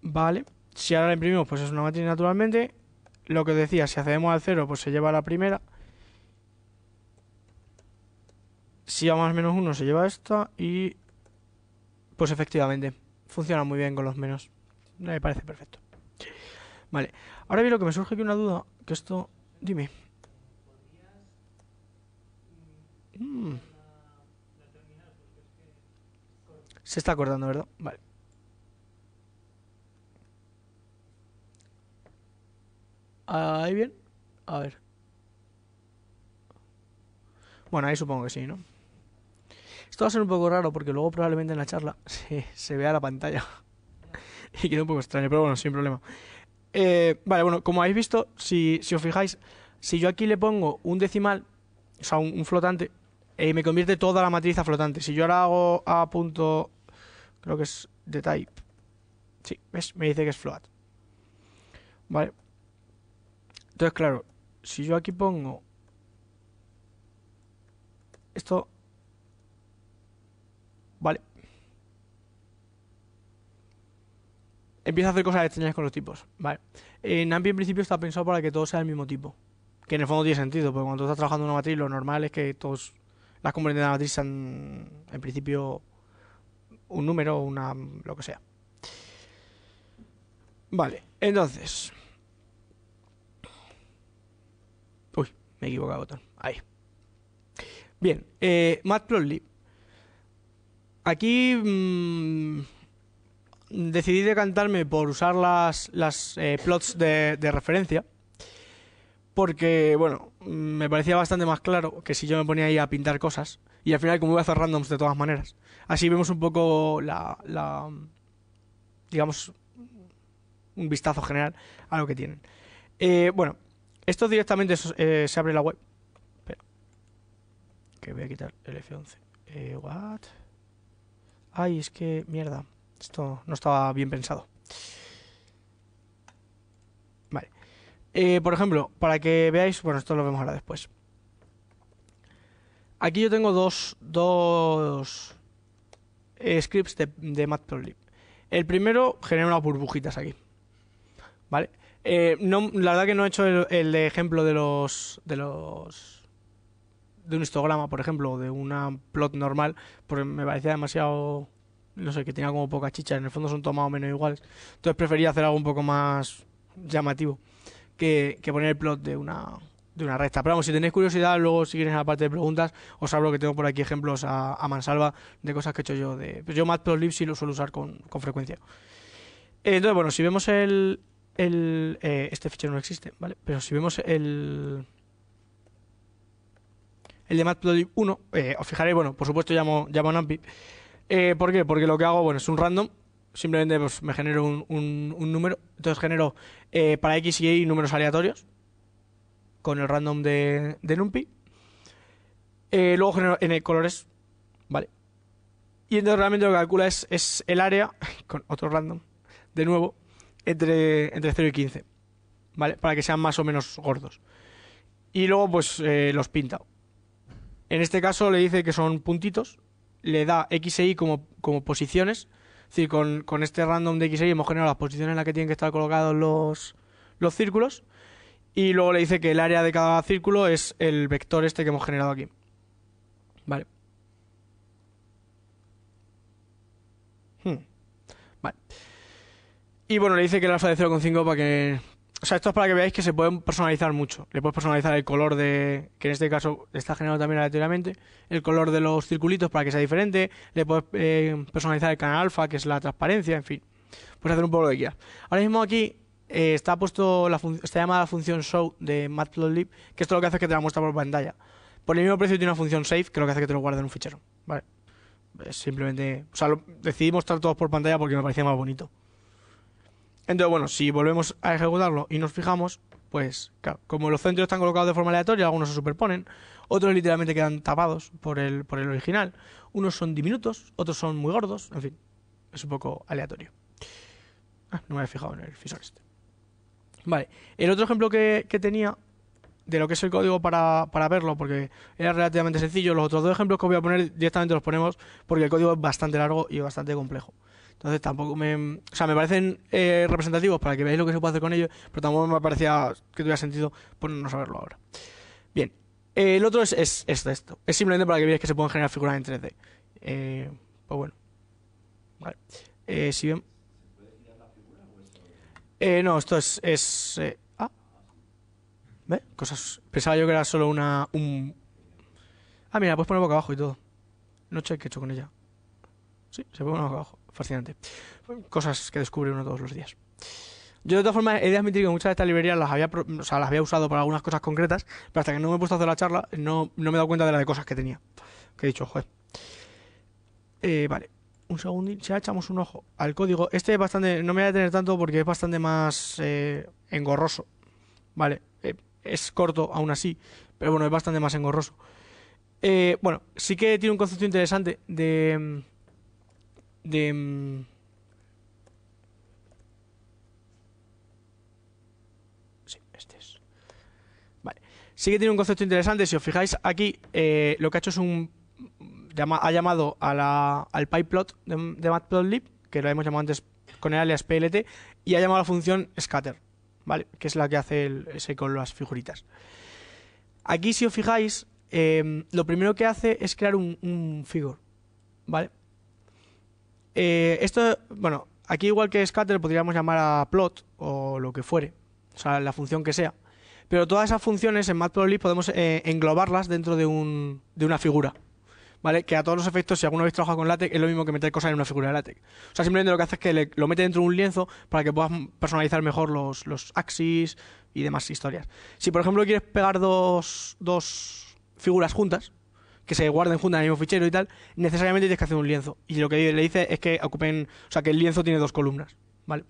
Speaker 1: Vale. Si ahora la imprimimos, pues es una matriz naturalmente. Lo que decía, si accedemos al 0, pues se lleva a la primera. Si vamos a -1, se lleva esta. Y... pues efectivamente, funciona muy bien con los menos. Me parece perfecto. Vale. Ahora bien, lo que me surge aquí una duda, que esto... Dime. Se está acordando, ¿verdad? Vale. Ahí bien. A ver. Bueno, ahí supongo que sí, ¿no? Esto va a ser un poco raro porque luego probablemente en la charla se vea la pantalla. Y queda un poco extraño, pero bueno, sin problema. Vale, bueno, como habéis visto, si os fijáis, si yo aquí le pongo un decimal, o sea, un flotante, me convierte toda la matriz a flotante. Si yo ahora hago a punto, creo que es de type, sí, ¿ves? Me dice que es float. Vale. Entonces, claro, si yo aquí pongo esto, vale, empieza a hacer cosas extrañas con los tipos. Vale. NumPy en principio está pensado para que todo sea del mismo tipo. Que en el fondo tiene sentido, porque cuando tú estás trabajando en una matriz, lo normal es que todas las componentes de la matriz sean, en principio, un número o una, lo que sea. Vale, entonces. Uy, me he equivocado de botón. Ahí. Bien, Matplotlib. Aquí decidí decantarme por usar las plots de referencia. Porque, bueno, me parecía bastante más claro que si yo me ponía ahí a pintar cosas. Y al final, como voy a hacer randoms de todas maneras. Así vemos un poco digamos, un vistazo general a lo que tienen. Bueno, esto directamente se abre la web. Espera. Que voy a quitar el F11. What? Ay, es que, mierda. Esto no estaba bien pensado. Vale. Por ejemplo, para que veáis, bueno, esto lo vemos ahora después. Aquí yo tengo dos scripts de Matplotlib. El primero genera unas burbujitas aquí, ¿vale? No, la verdad que no he hecho el de ejemplo de un histograma, por ejemplo, o de una plot normal, porque me parecía demasiado, no sé, que tenía como poca chicha. En el fondo son todos más o menos iguales. Entonces prefería hacer algo un poco más llamativo que poner el plot de una recta. Pero vamos, si tenéis curiosidad, luego si queréis en la parte de preguntas, os hablo que tengo por aquí ejemplos a mansalva de cosas que he hecho yo. Pues yo Matplotlib sí lo suelo usar con frecuencia. Entonces, bueno, si vemos este fichero no existe, ¿vale? Pero si vemos el de Matplotlib 1, os fijaréis, bueno, por supuesto llamo NumPy. ¿Por qué? Porque lo que hago, bueno, es un random. Simplemente pues, me genero un número. Entonces genero para X y Y números aleatorios con el random de NumPy. Luego genero n colores, ¿vale? Y entonces realmente lo que calcula es el área con otro random, de nuevo, entre 0 y 15, ¿vale? Para que sean más o menos gordos. Y luego pues los pinta. En este caso le dice que son puntitos, le da X e Y como posiciones. Es decir, con este random de X e Y hemos generado las posiciones en las que tienen que estar colocados los círculos. Y luego le dice que el área de cada círculo es el vector este que hemos generado aquí. Vale. Vale. Y bueno, le dice que el alfa de 0,5 para que... O sea, esto es para que veáis que se pueden personalizar mucho. Le puedes personalizar el color que en este caso está generado también aleatoriamente, el color de los circulitos para que sea diferente. Le puedes personalizar el canal alfa, que es la transparencia, en fin. Puedes hacer un poco lo que quieras. Ahora mismo aquí está puesto está llamada función show de Matplotlib, que esto lo que hace es que te la muestra por pantalla. Por el mismo precio tiene una función save, que lo que hace es que te lo guarde en un fichero. Vale. Es simplemente... O sea, decidí mostrar todos por pantalla porque me parecía más bonito. Entonces, bueno, si volvemos a ejecutarlo y nos fijamos, pues, claro, como los centros están colocados de forma aleatoria, algunos se superponen, otros literalmente quedan tapados por el original, unos son diminutos, otros son muy gordos, en fin, es un poco aleatorio. No me había fijado en el fisor este. Vale, el otro ejemplo que tenía de lo que es el código para verlo, porque era relativamente sencillo, los otros dos ejemplos que os voy a poner directamente los ponemos porque el código es bastante largo y bastante complejo. Entonces tampoco me parecen representativos para que veáis lo que se puede hacer con ellos, pero tampoco me parecía que tuviera sentido ponernos a verlo ahora. Bien, el otro es esto. Es simplemente para que veáis que se pueden generar figuras en 3D. Pues bueno. Vale. Si ven... no, esto es... ¿Ve? Cosas... Pensaba yo que era solo mira, la puedes poner boca abajo y todo. No sé qué he hecho con ella. Sí, se pone boca abajo. Fascinante. Cosas que descubre uno todos los días. Yo de todas formas he de admitir que muchas de estas librerías las había usado para algunas cosas concretas, pero hasta que no me he puesto a hacer la charla no me he dado cuenta de las de cosas que tenía. Que he dicho, joder. Vale, un segundín, ya echamos un ojo al código. Este es bastante, no me voy a detener tanto porque es bastante más engorroso, ¿vale? Es corto aún así, pero bueno, es bastante más engorroso. Bueno, sí que tiene un concepto interesante sí, este es. Vale, sí que tiene un concepto interesante. Si os fijáis aquí, lo que ha hecho es ha llamado al pyplot de matplotlib, que lo hemos llamado antes con el alias plt, y ha llamado a la función scatter, ¿vale? Que es la que hace ese con las figuritas. Aquí, si os fijáis, lo primero que hace es crear un figure, ¿vale? Esto, bueno, aquí igual que scatter podríamos llamar a plot o lo que fuere, o sea, la función que sea. Pero todas esas funciones en matplotlib podemos englobarlas dentro de una figura, ¿vale? Que a todos los efectos, si alguno habéis trabajado con LaTeX, es lo mismo que meter cosas en una figura de LaTeX. O sea, simplemente lo que hace es que lo mete dentro de un lienzo para que puedas personalizar mejor los axis y demás historias. Si, por ejemplo, quieres pegar dos figuras juntas, que se guarden juntas en el mismo fichero y tal, necesariamente tienes que hacer un lienzo. Y lo que le dice es que ocupen, o sea, que el lienzo tiene 2 columnas, ¿vale?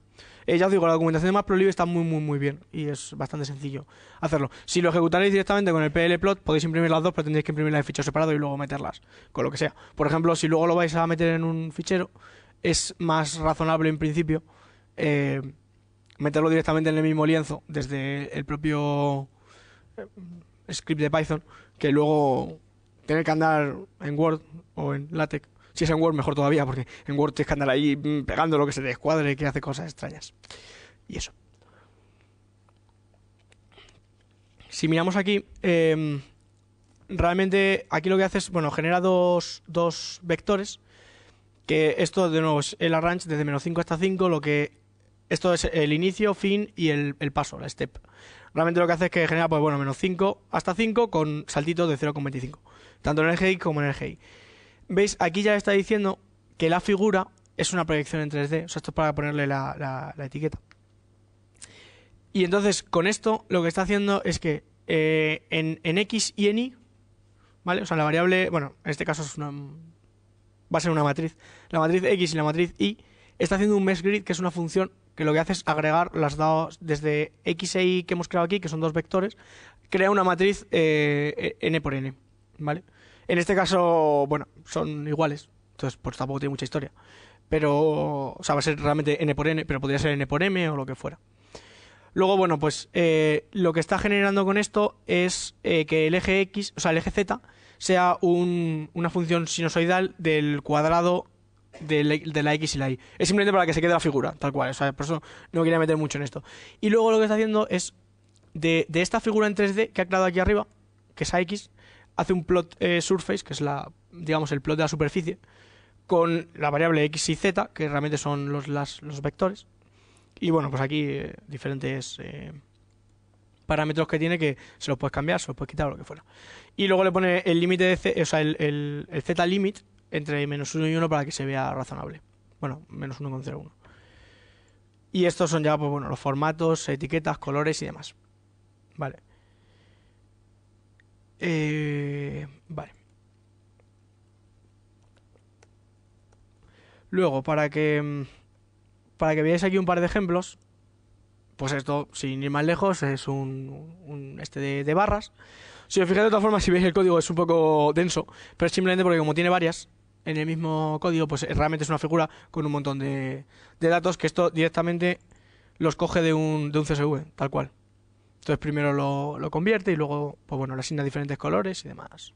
Speaker 1: Ya os digo, la documentación de matplotlib está muy bien y es bastante sencillo hacerlo. Si lo ejecutaréis directamente con el plplot, podéis imprimir las dos, pero tendréis que imprimirlas en fichero separado y luego meterlas con lo que sea. Por ejemplo, si luego lo vais a meter en un fichero, es más razonable en principio meterlo directamente en el mismo lienzo desde el propio script de Python, que luego tener que andar en Word o en LaTeX. Si es en Word, mejor todavía, porque en Word tienes que andar ahí pegando lo que se te descuadre, que hace cosas extrañas. Y eso. Si miramos aquí, realmente aquí lo que hace es, bueno, genera dos vectores, que esto de nuevo es el arrange desde -5 hasta 5, esto es el inicio, fin y el paso, la step. Realmente lo que hace es que genera, pues bueno, -5 hasta 5 con saltitos de 0,25, tanto en el GX como en el GI. ¿Veis? Aquí ya está diciendo que la figura es una proyección en 3D. O sea, esto es para ponerle la etiqueta. Y entonces, con esto, lo que está haciendo es que en X y en Y, ¿vale? O sea, la variable, bueno, en este caso va a ser una matriz. La matriz X y la matriz Y está haciendo un mesh grid, que es una función que lo que hace es agregar las dados desde X e Y que hemos creado aquí, que son 2 vectores, crea una matriz n por n, ¿vale? En este caso, bueno, son iguales, entonces pues tampoco tiene mucha historia. Pero, o sea, va a ser realmente n por n, pero podría ser n por m o lo que fuera. Luego, bueno, pues lo que está generando con esto es que el eje X, o sea, el eje Z, sea una función sinusoidal del cuadrado de la X y la Y. Es simplemente para que se quede la figura, tal cual. O sea, por eso no quería meter mucho en esto. Y luego lo que está haciendo es, de esta figura en 3D que ha creado aquí arriba, que es AX, hace un plot surface, que es digamos el plot de la superficie, con la variable X y Z, que realmente son los vectores. Y bueno, pues aquí diferentes parámetros que tiene, que se los puedes cambiar, se los puedes quitar o lo que fuera. Y luego le pone el límite de o sea, el Z limit entre -1 y 1 para que se vea razonable. Bueno, -1,01. Y estos son ya, pues bueno, los formatos, etiquetas, colores y demás. Vale. Vale. Luego, para que veáis aquí un par de ejemplos, pues esto, sin ir más lejos, es un de barras. Si os fijáis, de todas formas, si veis el código es un poco denso, pero es simplemente porque como tiene varias en el mismo código, pues realmente es una figura con un montón de datos, que esto directamente los coge de un CSV, tal cual. Entonces primero lo convierte y luego, pues bueno, le asigna diferentes colores y demás.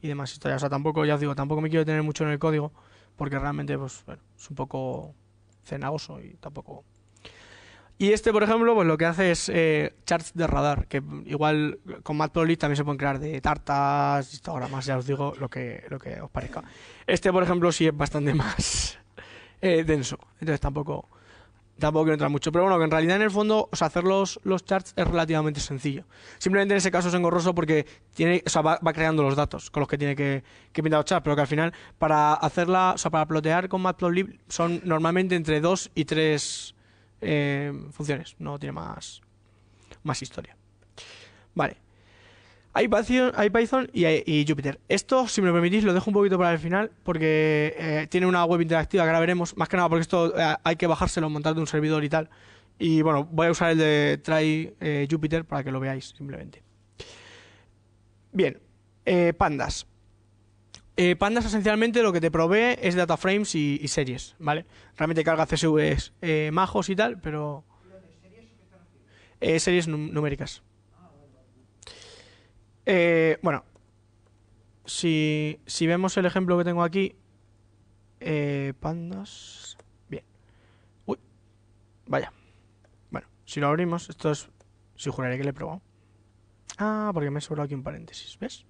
Speaker 1: Y demás historias. O sea, tampoco, ya os digo, tampoco me quiero detener mucho en el código, porque realmente, pues bueno, es un poco cenagoso y tampoco. Y este, por ejemplo, pues lo que hace es charts de radar, que igual con matplotlib también se pueden crear de tartas, histogramas, ya os digo, lo que os parezca. Este, por ejemplo, sí es bastante más denso, entonces tampoco quiero entrar mucho. Pero bueno, que en realidad en el fondo, o sea, hacer los charts es relativamente sencillo. Simplemente en ese caso es engorroso porque va creando los datos con los que tiene que pintar los charts, pero que al final para para plotear con matplotlib son normalmente entre 2 y 3 funciones, no tiene más historia. Vale. Hay Python y Jupyter. Esto, si me lo permitís, lo dejo un poquito para el final porque tiene una web interactiva que ahora veremos. Más que nada porque esto hay que bajárselo, montar de un servidor y tal. Y bueno, voy a usar el de Try Jupyter para que lo veáis simplemente. Bien, Pandas. Pandas esencialmente lo que te provee es data frames y series, ¿vale? Realmente carga CSVs majos y tal, pero... series numéricas. Bueno, si vemos el ejemplo que tengo aquí, Pandas... Bien. Uy, vaya. Bueno, si lo abrimos, esto es... Si juraré que le he probado. Ah, porque me he sobrado aquí un paréntesis, ¿ves?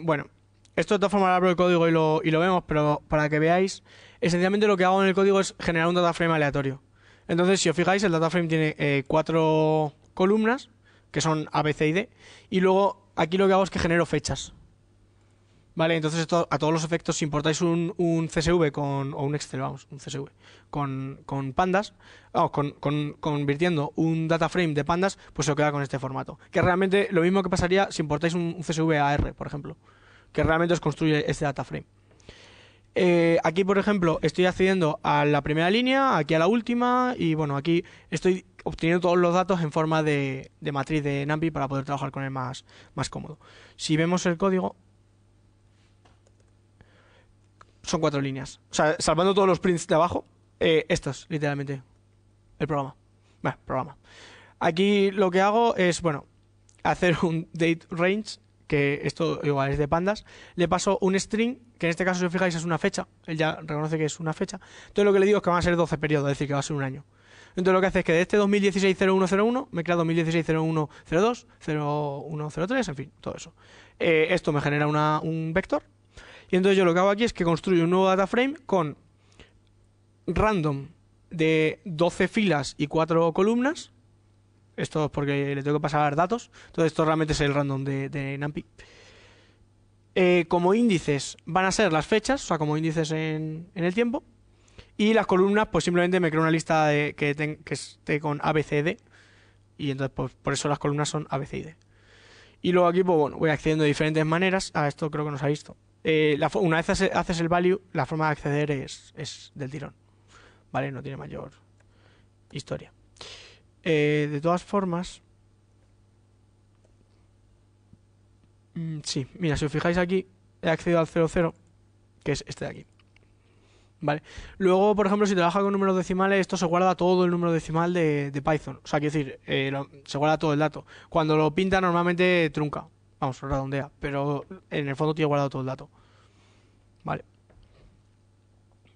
Speaker 1: Bueno, esto de todas formas abro el código y lo vemos, pero para que veáis, esencialmente lo que hago en el código es generar un data frame aleatorio. Entonces, si os fijáis, el data frame tiene 4 columnas, que son A, B, C y D, y luego aquí lo que hago es que genero fechas. Vale, entonces esto, a todos los efectos, si importáis un CSV o un Excel, vamos, un CSV, con pandas, convirtiendo un data frame de pandas, pues se queda con este formato. Que realmente lo mismo que pasaría si importáis un CSV a R, por ejemplo, que realmente os construye este data frame. Aquí, por ejemplo, estoy accediendo a la primera línea, aquí a la última, y bueno, aquí estoy obteniendo todos los datos en forma de matriz de NumPy para poder trabajar con él más cómodo. Si vemos el código, son 4 líneas. O sea, salvando todos los prints de abajo, esto es literalmente el programa. Bueno, programa. Aquí lo que hago es, bueno, hacer un date range, que esto igual es de pandas. Le paso un string, que en este caso, si os fijáis, es una fecha. Él ya reconoce que es una fecha. Entonces lo que le digo es que van a ser 12 periodos, es decir, que va a ser un año. Entonces lo que hace es que de este 2016-0101 me crea 2016-0102, 0103, en fin, todo eso. Esto me genera un vector. Y entonces yo lo que hago aquí es que construyo un nuevo data frame con random de 12 filas y 4 columnas. Esto es porque le tengo que pasar datos. Entonces esto realmente es el random de NumPy. Como índices van a ser las fechas, o sea, como índices en el tiempo. Y las columnas, pues simplemente me creo una lista que esté con A, B, C, D. Y entonces pues, por eso las columnas son A, B, C y D. Y luego aquí, pues bueno, voy accediendo de diferentes maneras. Esto creo que no se ha visto. Una vez haces el value, la forma de acceder es del tirón. ¿Vale? No tiene mayor historia. De todas formas... sí, mira, si os fijáis aquí, he accedido al 00, que es este de aquí. ¿Vale? Luego, por ejemplo, si trabaja con números decimales, esto se guarda todo el número decimal de Python. O sea, quiero decir, se guarda todo el dato. Cuando lo pinta, normalmente trunca. Vamos, redondea. Pero en el fondo tiene guardado todo el dato. Vale.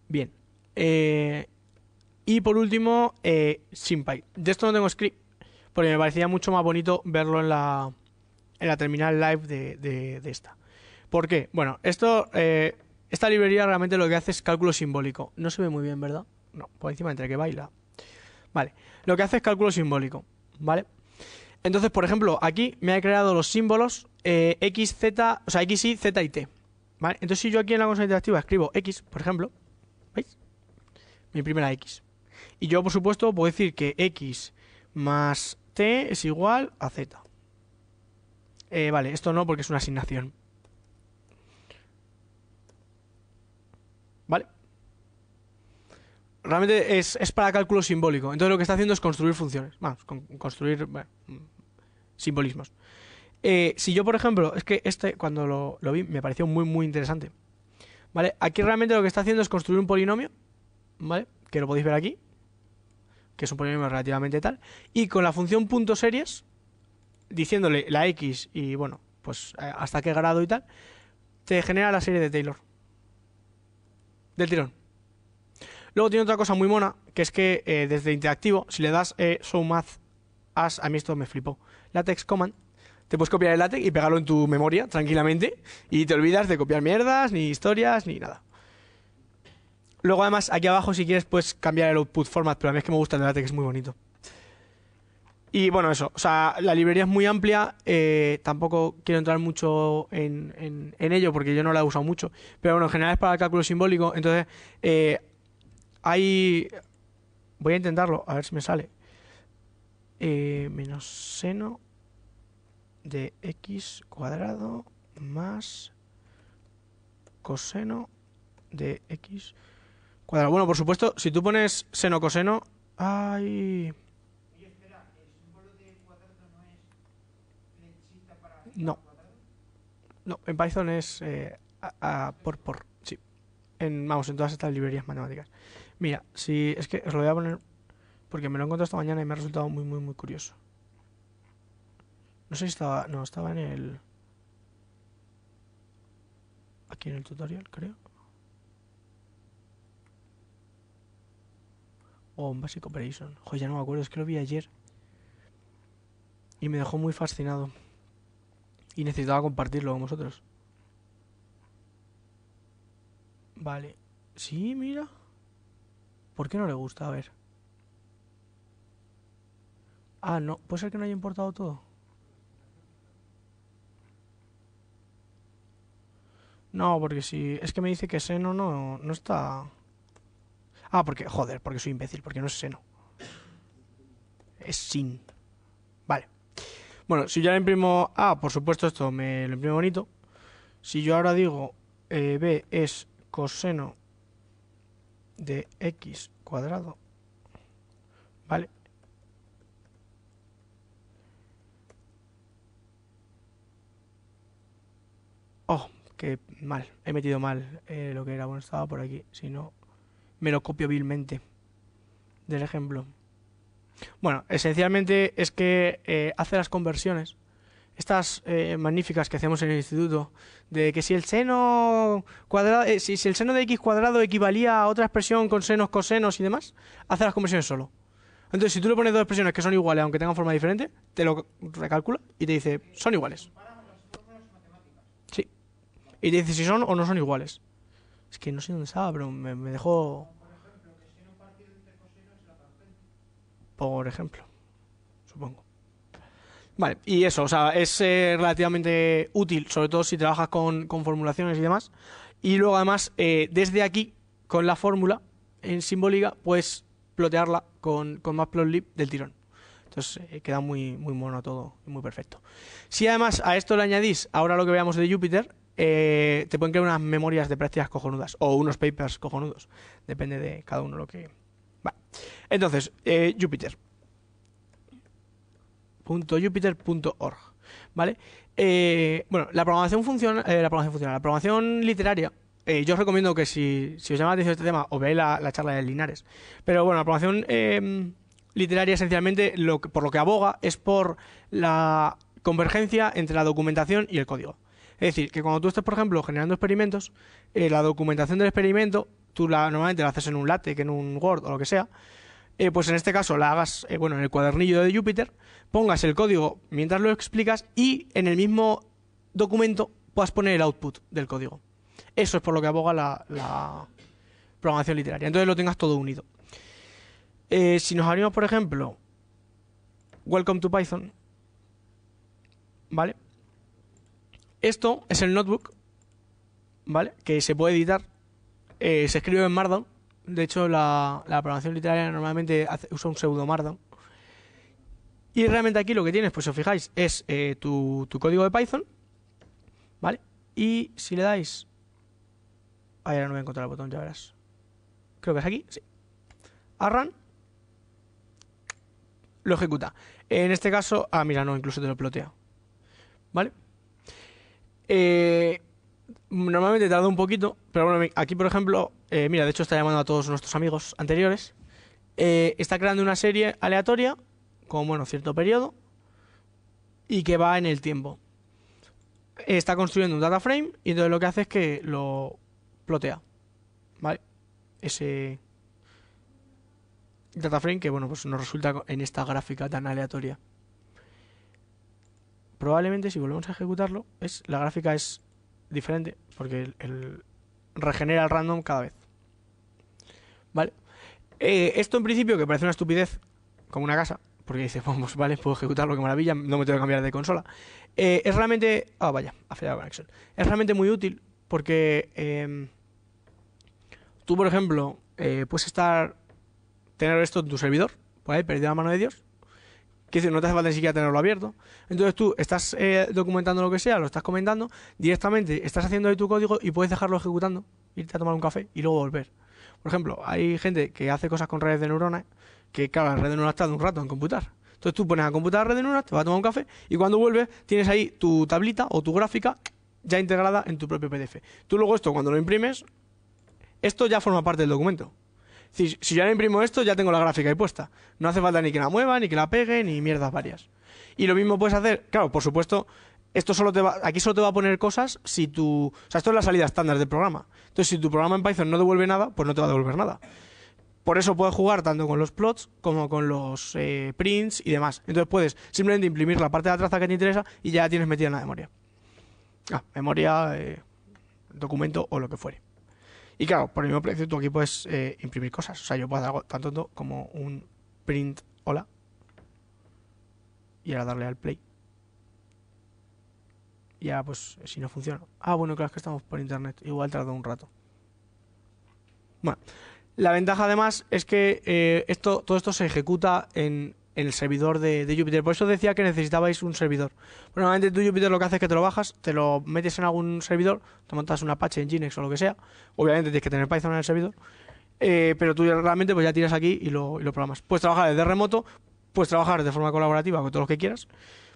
Speaker 1: Bien. Y por último, SymPy. De esto no tengo script, porque me parecía mucho más bonito verlo en la terminal live de esta. ¿Por qué? Bueno, esta librería realmente lo que hace es cálculo simbólico. No se ve muy bien, ¿verdad? No, por encima entre que baila. Vale. Lo que hace es cálculo simbólico. ¿Vale? Entonces, por ejemplo, aquí me ha creado los símbolos X, Z, o sea, X, Y, Z y T. ¿Vale? Entonces, si yo aquí en la consola interactiva escribo X, por ejemplo, ¿veis? Mi primera X. Y yo, por supuesto, puedo decir que X más T es igual a Z. Vale, esto no porque es una asignación. ¿Vale? Realmente es para cálculo simbólico. Entonces lo que está haciendo es construir funciones. Vamos, construir simbolismos. Si yo, por ejemplo, es que cuando lo vi me pareció muy, muy interesante. ¿Vale? Aquí realmente lo que está haciendo es construir un polinomio. ¿Vale? Que lo podéis ver aquí. Que es un polinomio relativamente tal. Y con la función .series, diciéndole la X y, bueno, pues hasta qué grado y tal, te genera la serie de Taylor. Del tirón. Luego tiene otra cosa muy mona, que es que desde interactivo, si le das show math as, a mí esto me flipó, latex command, te puedes copiar el LaTeX y pegarlo en tu memoria tranquilamente y te olvidas de copiar mierdas, ni historias, ni nada. Luego además aquí abajo si quieres puedes cambiar el output format, pero a mí es que me gusta el LaTeX, es muy bonito. Y bueno, eso, o sea, la librería es muy amplia, tampoco quiero entrar mucho en ello porque yo no la he usado mucho, pero bueno, en general es para el cálculo simbólico, entonces hay voy a intentarlo, a ver si me sale. Menos seno de x cuadrado más coseno de x cuadrado. Bueno, por supuesto, si tú pones seno coseno, ¡ay!
Speaker 2: Oye, espera, ¿el símbolo de cuadrado no es flechita para arriba
Speaker 1: No.
Speaker 2: al cuadrado?
Speaker 1: No, en Python es por, sí. Vamos, en todas estas librerías matemáticas. Mira, si es que os lo voy a poner porque me lo he encontrado esta mañana y me ha resultado muy, muy, muy curioso. No sé si estaba, no, estaba en el... Aquí en el tutorial, creo. O en Basic Operation. Joder, ya no me acuerdo, es que lo vi ayer. Y me dejó muy fascinado. Y necesitaba compartirlo con vosotros. Vale. Sí, mira. ¿Por qué no le gusta? A ver. Ah, no. ¿Puede ser que no haya importado todo? No, porque si... Es que me dice que seno no está... Ah, porque... Joder, porque soy imbécil. Porque no es seno. Es sin. Vale. Bueno, si yo le imprimo A, por supuesto esto me lo imprimo bonito. Si yo ahora digo B es coseno de x cuadrado, ¿vale? Oh, que mal, he metido mal lo que era, bueno, estaba por aquí, si no, me lo copio vilmente del ejemplo. Bueno, esencialmente es que hace las conversiones, estas magníficas que hacemos en el instituto, de que si el seno cuadrado, si el seno de x cuadrado equivalía a otra expresión con senos, cosenos y demás, hace las conversiones solo. Entonces, si tú le pones dos expresiones que son iguales, aunque tengan forma diferente, te lo recalcula y te dice, son iguales. Sí. Y te dice si son o no son iguales. Es que no sé dónde estaba, pero me dejó... Por ejemplo, supongo. Vale, y eso, o sea, es relativamente útil, sobre todo si trabajas con formulaciones y demás. Y luego, además, desde aquí, con la fórmula en simbólica, puedes plotearla con Matplotlib del tirón. Entonces, queda muy, muy mono todo y muy perfecto. Si además a esto le añadís, ahora lo que veamos de Jupyter, te pueden crear unas memorias de prácticas cojonudas o unos papers cojonudos. Depende de cada uno lo que... Vale. Entonces, Jupyter. .jupyter.org, ¿vale? Bueno, la programación literaria, yo os recomiendo que si os llama la atención este tema, os veáis la charla de Linares. Pero bueno, la programación literaria esencialmente por lo que aboga es por la convergencia entre la documentación y el código. Es decir, que cuando tú estés, por ejemplo, generando experimentos, la documentación del experimento, tú normalmente la haces en un LaTeX, en un Word o lo que sea, pues en este caso la hagas en el cuadernillo de Jupyter, pongas el código mientras lo explicas y en el mismo documento puedas poner el output del código. Eso es por lo que aboga la programación literaria. Entonces lo tengas todo unido. Si nos abrimos, por ejemplo, Welcome to Python, ¿vale? Esto es el notebook, ¿vale? Que se puede editar. Se escribe en Markdown. De hecho, la programación literaria normalmente usa un pseudo Markdown. Y realmente aquí lo que tienes, pues si os fijáis, es tu código de Python, ¿vale? Y si le dais... ahora no voy a encontrar el botón, ya verás. Creo que es aquí, sí. A Run. Lo ejecuta. En este caso... Ah, mira, no, incluso te lo plotea. ¿Vale? Normalmente tarda un poquito, pero bueno, aquí por ejemplo, mira, de hecho está llamando a todos nuestros amigos anteriores. Está creando una serie aleatoria con, bueno, cierto periodo y que va en el tiempo. Está construyendo un data frame y entonces lo que hace es que lo plotea, ¿vale? Ese data frame que, bueno, pues nos resulta en esta gráfica tan aleatoria. Probablemente si volvemos a ejecutarlo, la gráfica es diferente porque regenera el random cada vez. ¿Vale? Esto en principio, que parece una estupidez, como una casa, porque dice, vamos, vale, puedo ejecutarlo, qué maravilla, no me tengo que cambiar de consola. Es realmente... Ah, vaya, ha fallado la conexión. Es realmente muy útil porque tú, por ejemplo, puedes estar tener esto en tu servidor, por ahí, perdido a la mano de Dios. Quiere decir, no te hace falta ni siquiera tenerlo abierto. Entonces tú estás documentando lo que sea, lo estás comentando, directamente estás haciendo ahí tu código y puedes dejarlo ejecutando, irte a tomar un café y luego volver. Por ejemplo, hay gente que hace cosas con redes de neuronas, que claro, la red de neuronas tarda un rato en computar. Entonces tú pones a computar la red de neuronas, te vas a tomar un café y cuando vuelves tienes ahí tu tablita o tu gráfica ya integrada en tu propio PDF. Tú luego esto, cuando lo imprimes, esto ya forma parte del documento. Si yo ahora imprimo esto, ya tengo la gráfica ahí puesta. No hace falta ni que la mueva, ni que la pegue, ni mierdas varias. Y lo mismo puedes hacer, claro, por supuesto, esto aquí solo te va a poner cosas si tu... O sea, esto es la salida estándar del programa. Entonces, si tu programa en Python no devuelve nada, pues no te va a devolver nada. Por eso puedes jugar tanto con los plots como con los prints y demás. Entonces puedes simplemente imprimir la parte de la traza que te interesa y ya la tienes metida en la memoria. Memoria, documento o lo que fuere. Y claro, por el mismo precio tú aquí puedes imprimir cosas. O sea, yo puedo hacer algo tan tonto como un print hola. Y ahora darle al play. Y ahora pues si no funciona. Bueno, claro, es que estamos por internet. Igual tarda un rato. Bueno, la ventaja además es que todo esto se ejecuta en el servidor de Jupyter. Por eso decía que necesitabais un servidor. Bueno, normalmente tú Jupyter lo que hace es que te lo bajas, te lo metes en algún servidor, te montas un Apache en Nginx o lo que sea. Obviamente tienes que tener Python en el servidor. Pero tú realmente pues ya tiras aquí y lo programas. Puedes trabajar desde remoto, puedes trabajar de forma colaborativa con todo lo que quieras.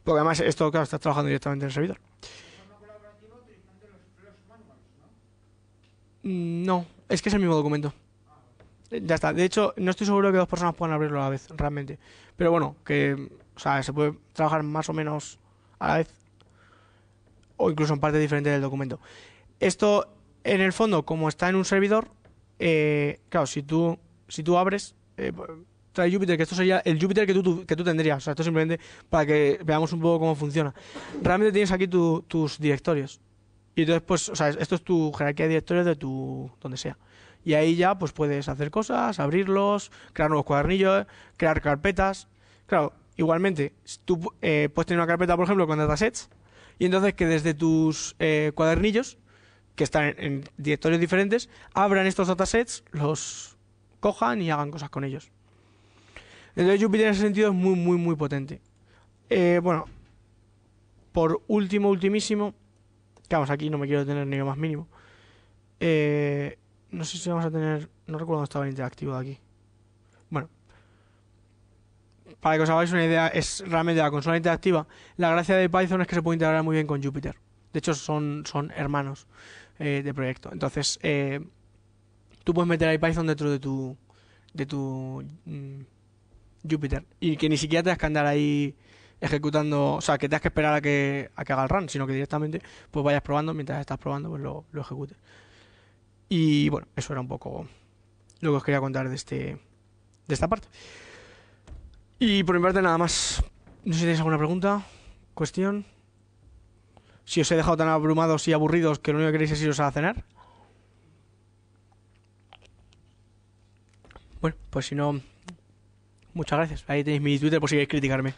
Speaker 1: Porque además esto, claro, estás trabajando directamente en el servidor.
Speaker 2: De forma colaborativa utilizando los manuals,
Speaker 1: No,
Speaker 2: ¿no?
Speaker 1: es que es el mismo documento. Ya está. De hecho, no estoy seguro que dos personas puedan abrirlo a la vez, realmente. Pero bueno, o sea, se puede trabajar más o menos a la vez. O incluso en partes diferentes del documento. Esto, en el fondo, como está en un servidor, claro, si tú abres, trae Jupyter, que esto sería el Jupyter que tú tendrías. O sea, esto simplemente para que veamos un poco cómo funciona. Realmente tienes aquí tus directorios. Y entonces, pues, o sea, esto es tu jerarquía de directorios de donde sea. Y ahí ya pues puedes hacer cosas, abrirlos, crear nuevos cuadernillos, crear carpetas. Claro, igualmente, tú puedes tener una carpeta, por ejemplo, con datasets, y entonces que desde tus cuadernillos, que están en directorios diferentes, abran estos datasets, los cojan y hagan cosas con ellos. Entonces Jupyter en ese sentido es muy, muy, muy potente. Bueno, por ultimísimo, que vamos, aquí no me quiero detener ni lo más mínimo. No sé si vamos a tener... No recuerdo dónde estaba el interactivo de aquí. Bueno. Para que os hagáis una idea, es realmente la consola interactiva. La gracia de Python es que se puede integrar muy bien con Jupyter. De hecho, son hermanos de proyecto. Entonces, tú puedes meter ahí Python dentro de tu Jupyter. Y que ni siquiera tengas que andar ahí ejecutando... O sea, que tengas que esperar a que haga el run, sino que directamente pues vayas probando. Mientras estás probando, pues lo ejecutes. Y bueno, eso era un poco lo que os quería contar de esta parte. Y por mi parte nada más. No sé si tenéis alguna pregunta, cuestión. Si os he dejado tan abrumados y aburridos que lo único que queréis es iros a cenar. Bueno, pues si no, muchas gracias. Ahí tenéis mi Twitter por si queréis criticarme.